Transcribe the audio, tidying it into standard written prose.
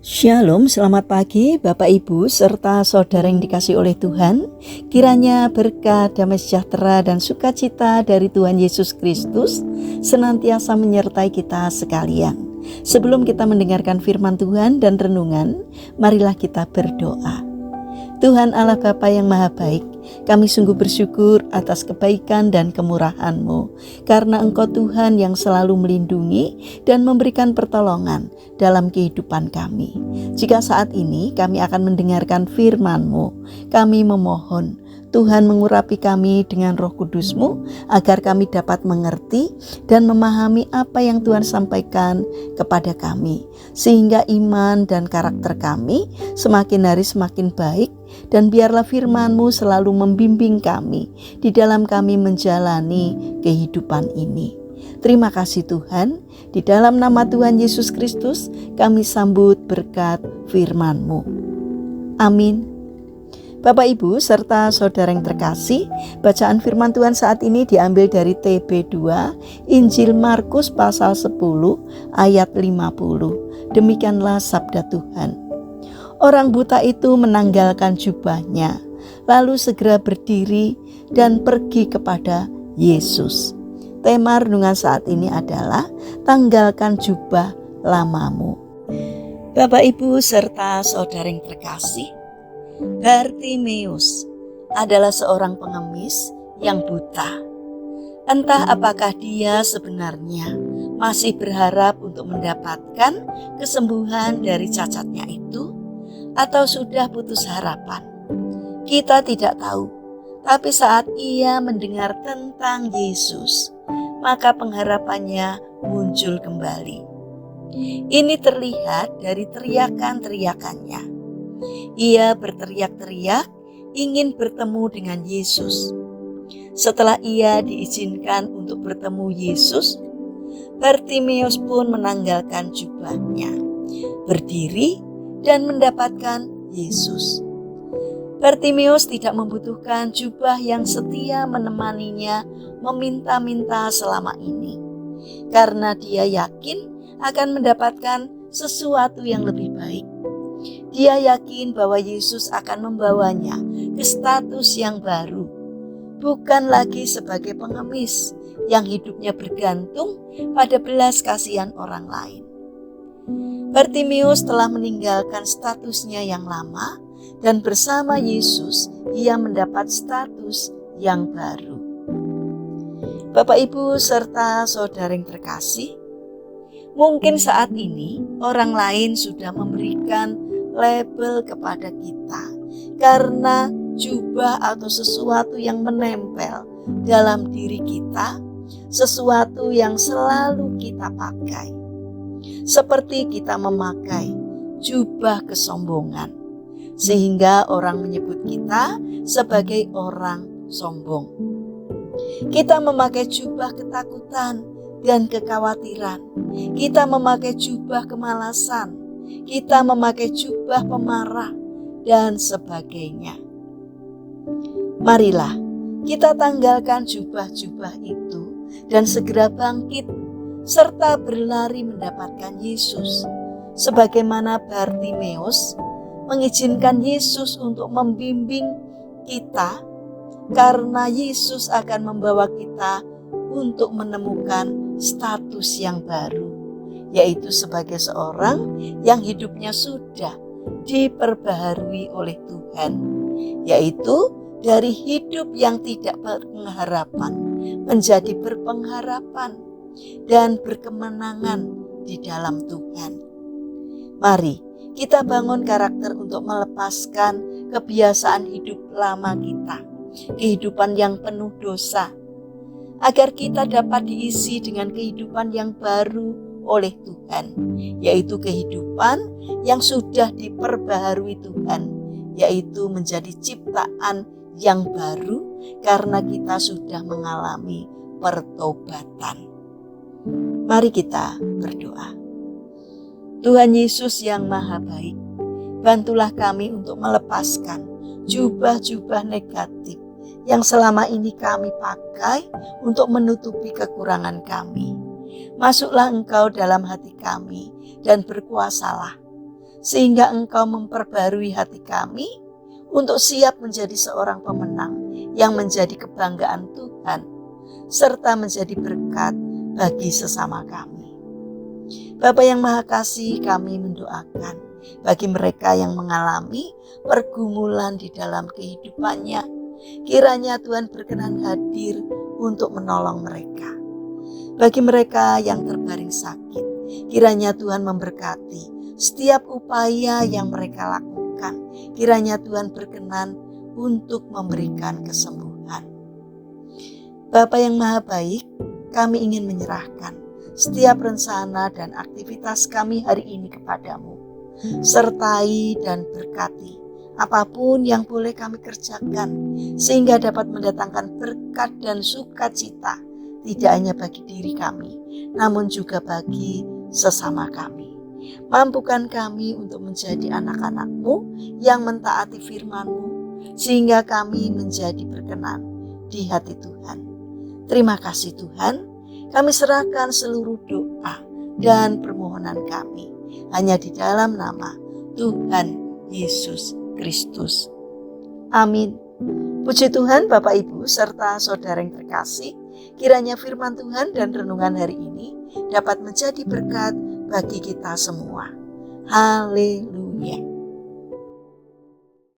Shalom, selamat pagi Bapak Ibu serta saudara yang dikasihi oleh Tuhan. Kiranya berkat, damai sejahtera dan sukacita dari Tuhan Yesus Kristus senantiasa menyertai kita sekalian. Sebelum kita mendengarkan firman Tuhan dan renungan, marilah kita berdoa. Tuhan Allah Bapa yang Maha Baik, kami sungguh bersyukur atas kebaikan dan kemurahan-Mu, karena Engkau Tuhan yang selalu melindungi dan memberikan pertolongan dalam kehidupan kami. Jika saat ini kami akan mendengarkan firman-Mu, kami memohon Tuhan mengurapi kami dengan Roh Kudus-Mu agar kami dapat mengerti dan memahami apa yang Tuhan sampaikan kepada kami, sehingga iman dan karakter kami semakin hari semakin baik, dan biarlah firman-Mu selalu membimbing kami di dalam kami menjalani kehidupan ini. Terima kasih Tuhan, di dalam nama Tuhan Yesus Kristus kami sambut berkat firman-Mu. Amin. Bapak Ibu serta saudara yang terkasih, bacaan firman Tuhan saat ini diambil dari TB2 Injil Markus pasal 10 ayat 50. Demikianlah sabda Tuhan. Orang buta itu menanggalkan jubahnya, lalu segera berdiri dan pergi kepada Yesus. Tema renungan saat ini adalah tanggalkan jubah lamamu. Bapak Ibu serta saudara yang terkasih, Bartimeus adalah seorang pengemis yang buta. Entah apakah dia sebenarnya masih berharap untuk mendapatkan kesembuhan dari cacatnya itu, atau sudah putus harapan. Kita tidak tahu, tapi saat ia mendengar tentang Yesus, maka pengharapannya muncul kembali. Ini terlihat dari teriakan-teriakannya. Ia berteriak-teriak ingin bertemu dengan Yesus. Setelah ia diizinkan untuk bertemu Yesus, Bartimeus pun menanggalkan jubahnya, berdiri dan mendapatkan Yesus. Bartimeus tidak membutuhkan jubah yang setia menemaninya meminta-minta selama ini, karena dia yakin akan mendapatkan sesuatu yang lebih baik. Dia yakin bahwa Yesus akan membawanya ke status yang baru, bukan lagi sebagai pengemis yang hidupnya bergantung pada belas kasihan orang lain. Bartimeus telah meninggalkan statusnya yang lama, dan bersama Yesus ia mendapat status yang baru. Bapak Ibu serta saudara yang terkasih, mungkin saat ini orang lain sudah memberikan label kepada kita karena jubah atau sesuatu yang menempel dalam diri kita, sesuatu yang selalu kita pakai. Seperti kita memakai jubah kesombongan, sehingga orang menyebut kita sebagai orang sombong. Kita memakai jubah ketakutan dan kekhawatiran. Kita memakai jubah kemalasan. Kita memakai jubah pemarah dan sebagainya. Marilah kita tanggalkan jubah-jubah itu dan segera bangkit serta berlari mendapatkan Yesus. Sebagaimana Bartimeus mengizinkan Yesus untuk membimbing kita, karena Yesus akan membawa kita untuk menemukan status yang baru, yaitu sebagai seorang yang hidupnya sudah diperbaharui oleh Tuhan, yaitu dari hidup yang tidak berpengharapan menjadi berpengharapan dan berkemenangan di dalam Tuhan. Mari kita bangun karakter untuk melepaskan kebiasaan hidup lama kita, kehidupan yang penuh dosa, agar kita dapat diisi dengan kehidupan yang baru oleh Tuhan, yaitu kehidupan yang sudah diperbaharui Tuhan, yaitu menjadi ciptaan yang baru karena kita sudah mengalami pertobatan. Mari kita berdoa. Tuhan Yesus yang Maha Baik, bantulah kami untuk melepaskan jubah-jubah negatif yang selama ini kami pakai untuk menutupi kekurangan kami. Masuklah Engkau dalam hati kami dan berkuasalah, sehingga Engkau memperbarui hati kami untuk siap menjadi seorang pemenang yang menjadi kebanggaan Tuhan, serta menjadi berkat bagi sesama kami. Bapa yang Maha Kasih, kami mendoakan bagi mereka yang mengalami pergumulan di dalam kehidupannya, kiranya Tuhan berkenan hadir untuk menolong mereka. Bagi mereka yang terbaring sakit, kiranya Tuhan memberkati setiap upaya yang mereka lakukan. Kiranya Tuhan berkenan untuk memberikan kesembuhan. Bapa yang Maha Baik, kami ingin menyerahkan setiap rencana dan aktivitas kami hari ini kepadamu. Sertai dan berkati apapun yang boleh kami kerjakan, sehingga dapat mendatangkan berkat dan sukacita, tidak hanya bagi diri kami, namun juga bagi sesama kami. Mampukan kami untuk menjadi anak-anak-Mu yang mentaati firman-Mu, sehingga kami menjadi berkenan di hati Tuhan. Terima kasih Tuhan, kami serahkan seluruh doa dan permohonan kami hanya di dalam nama Tuhan Yesus Kristus. Amin. Puji Tuhan Bapak Ibu serta saudara yang terkasih, kiranya firman Tuhan dan renungan hari ini dapat menjadi berkat bagi kita semua. Haleluya.